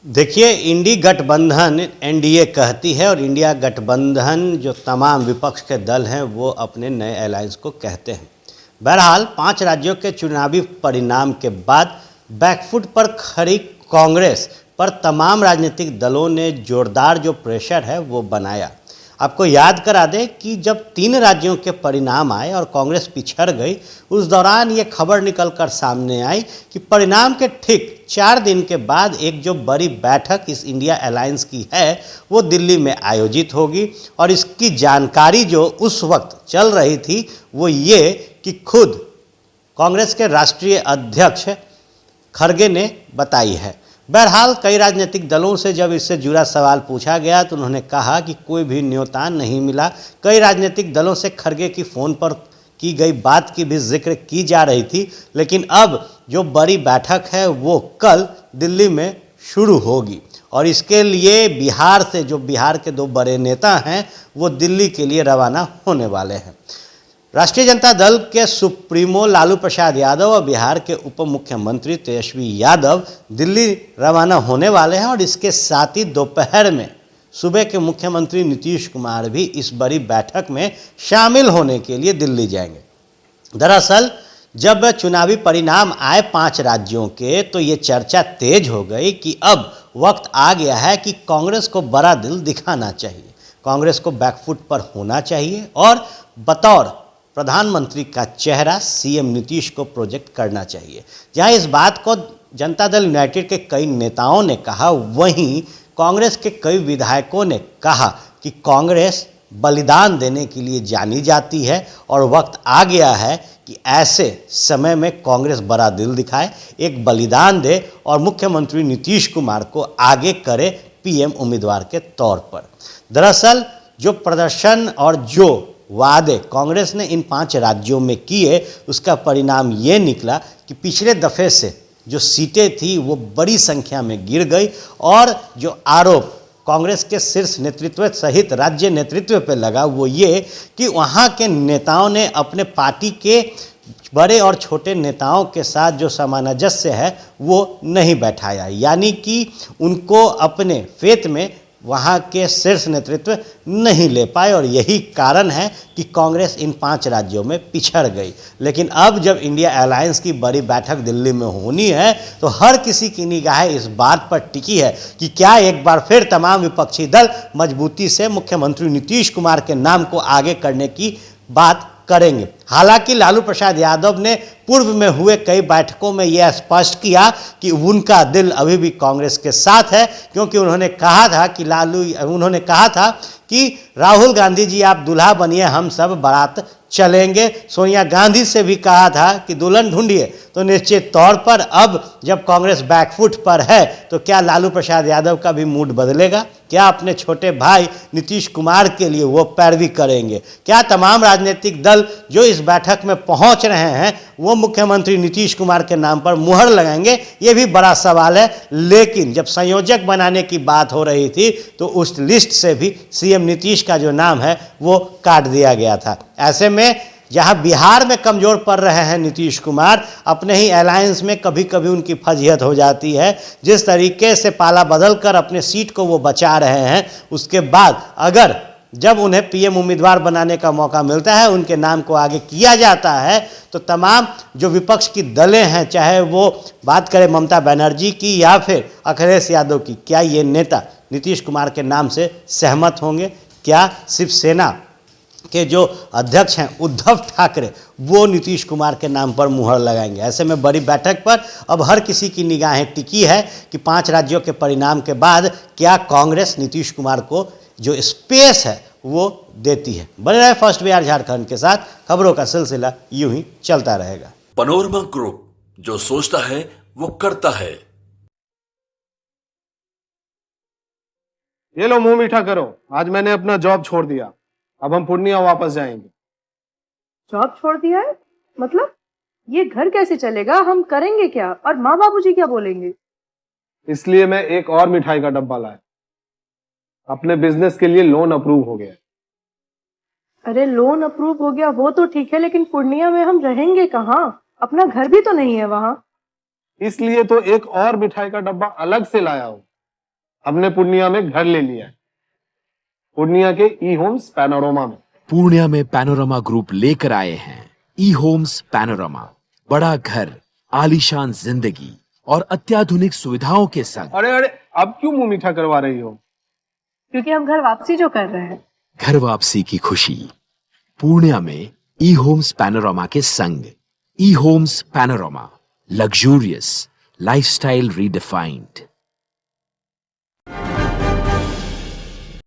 देखिए, इंडी गठबंधन एनडीए कहती है और इंडिया गठबंधन जो तमाम विपक्ष के दल हैं वो अपने नए अलायंस को कहते हैं। बहरहाल 5 राज्यों के चुनावी परिणाम के बाद बैकफुट पर खड़ी कांग्रेस पर तमाम राजनीतिक दलों ने जोरदार जो प्रेशर है वो बनाया। आपको याद करा दें कि जब 3 राज्यों के परिणाम आए और कांग्रेस पिछड़ गई, उस दौरान ये खबर निकलकर सामने आई कि परिणाम के ठीक 4 दिन के बाद एक जो बड़ी बैठक इस इंडिया अलायंस की है वो दिल्ली में आयोजित होगी। और इसकी जानकारी जो उस वक्त चल रही थी वो ये कि खुद कांग्रेस के राष्ट्रीय अध्यक्ष खड़गे ने बताई है। बहरहाल कई राजनीतिक दलों से जब इससे जुड़ा सवाल पूछा गया तो उन्होंने कहा कि कोई भी न्योता नहीं मिला। कई राजनीतिक दलों से खड़गे की फ़ोन पर की गई बात की भी जिक्र की जा रही थी, लेकिन अब जो बड़ी बैठक है वो कल दिल्ली में शुरू होगी और इसके लिए बिहार के 2 बड़े नेता हैं वो दिल्ली के लिए रवाना होने वाले हैं। राष्ट्रीय जनता दल के सुप्रीमो लालू प्रसाद यादव और बिहार के उप मुख्यमंत्री तेजस्वी यादव दिल्ली रवाना होने वाले हैं और इसके साथ ही दोपहर में सूबे के मुख्यमंत्री नीतीश कुमार भी इस बड़ी बैठक में शामिल होने के लिए दिल्ली जाएंगे। दरअसल जब चुनावी परिणाम आए 5 राज्यों के तो ये चर्चा तेज हो गई कि अब वक्त आ गया है कि कांग्रेस को बड़ा दिल दिखाना चाहिए, कांग्रेस को बैकफुट पर होना चाहिए और बतौर प्रधानमंत्री का चेहरा सीएम नीतीश को प्रोजेक्ट करना चाहिए। जहां इस बात को जनता दल यूनाइटेड के कई नेताओं ने कहा, वहीं कांग्रेस के कई विधायकों ने कहा कि कांग्रेस बलिदान देने के लिए जानी जाती है और वक्त आ गया है कि ऐसे समय में कांग्रेस बड़ा दिल दिखाए, एक बलिदान दे और मुख्यमंत्री नीतीश कुमार को आगे करे पीएम उम्मीदवार के तौर पर। दरअसल जो प्रदर्शन और जो वादे कांग्रेस ने इन 5 राज्यों में किए उसका परिणाम ये निकला कि पिछले दफ़े से जो सीटें थी वो बड़ी संख्या में गिर गई और जो आरोप कांग्रेस के शीर्ष नेतृत्व सहित राज्य नेतृत्व पर लगा वो ये कि वहाँ के नेताओं ने अपने पार्टी के बड़े और छोटे नेताओं के साथ जो सामंजस्य है वो नहीं बैठाया, यानी कि उनको अपने फेत में वहाँ के शीर्ष नेतृत्व नहीं ले पाए और यही कारण है कि कांग्रेस इन 5 राज्यों में पिछड़ गई। लेकिन अब जब इंडिया अलायंस की बड़ी बैठक दिल्ली में होनी है तो हर किसी की निगाहें इस बात पर टिकी है कि क्या एक बार फिर तमाम विपक्षी दल मजबूती से मुख्यमंत्री नीतीश कुमार के नाम को आगे करने की बात करेंगे। हालांकि लालू प्रसाद यादव ने पूर्व में हुए कई बैठकों में यह स्पष्ट किया कि उनका दिल अभी भी कांग्रेस के साथ है, क्योंकि उन्होंने कहा था कि राहुल गांधी जी आप दूल्हा बनिए, हम सब बारात चलेंगे। सोनिया गांधी से भी कहा था कि दुल्हन ढूंढिए। तो निश्चित तौर पर अब जब कांग्रेस बैकफुट पर है तो क्या लालू प्रसाद यादव का भी मूड बदलेगा? क्या अपने छोटे भाई नीतीश कुमार के लिए वो पैरवी करेंगे? क्या तमाम राजनीतिक दल जो इस बैठक में पहुंच रहे हैं वो मुख्यमंत्री नीतीश कुमार के नाम पर मुहर लगाएंगे? ये भी बड़ा सवाल है। लेकिन जब संयोजक बनाने की बात हो रही थी तो उस लिस्ट से भी सीएम नीतीश का जो नाम है वो काट दिया गया था। ऐसे में जहां बिहार में कमज़ोर पड़ रहे हैं नीतीश कुमार, अपने ही अलायंस में कभी कभी उनकी फजीहत हो जाती है। जिस तरीके से पाला बदल कर अपने सीट को वो बचा रहे हैं, उसके बाद अगर जब उन्हें पीएम उम्मीदवार बनाने का मौका मिलता है, उनके नाम को आगे किया जाता है, तो तमाम जो विपक्ष की दलें हैं, चाहे वो बात करें ममता बनर्जी की या फिर अखिलेश यादव की, क्या ये नेता नीतीश कुमार के नाम से सहमत होंगे? क्या शिवसेना के जो अध्यक्ष हैं उद्धव ठाकरे वो नीतीश कुमार के नाम पर मुहर लगाएंगे? ऐसे में बड़ी बैठक पर अब हर किसी की निगाहें टिकी है कि 5 राज्यों के परिणाम के बाद क्या कांग्रेस नीतीश कुमार को जो स्पेस है वो देती है। बने रहे फर्स्ट बिहार झारखंड के साथ, खबरों का सिलसिला यूं ही चलता रहेगा। पनोरमा ग्रुप, जो सोचता है वो करता है। ये लो मुंह मीठा करो, आज मैंने अपना जॉब छोड़ दिया, अब हम पूर्णिया वापस जाएंगे। जॉब छोड़ दिया है? मतलब ये घर कैसे चलेगा? हम करेंगे क्या? और माँ बाबूजी क्या बोलेंगे? इसलिए मैं एक और मिठाई का डब्बा लाया। अपने बिजनेस के लिए लोन अप्रूव हो गया। अरे लोन अप्रूव हो गया वो तो ठीक है, लेकिन पूर्णिया में हम रहेंगे कहाँ? अपना घर भी तो नहीं है वहाँ। इसलिए तो एक और मिठाई का डब्बा अलग से लाया हूं। हमने पूर्णिया में घर ले लिया है, पूर्णिया के ई होम्स पैनोरमा में। पूर्णिया में पैनोरमा ग्रुप लेकर आए हैं ई होम्स पैनोरमा, बड़ा घर, आलीशान जिंदगी और अत्याधुनिक सुविधाओं के संग। अरे अरे, अब क्यों मुंह मीठा करवा रही हो? क्योंकि हम घर वापसी जो कर रहे हैं। घर वापसी की खुशी पूर्णिया में ई होम्स पैनोरमा के संग। ई Homes Panorama, luxurious lifestyle redefined.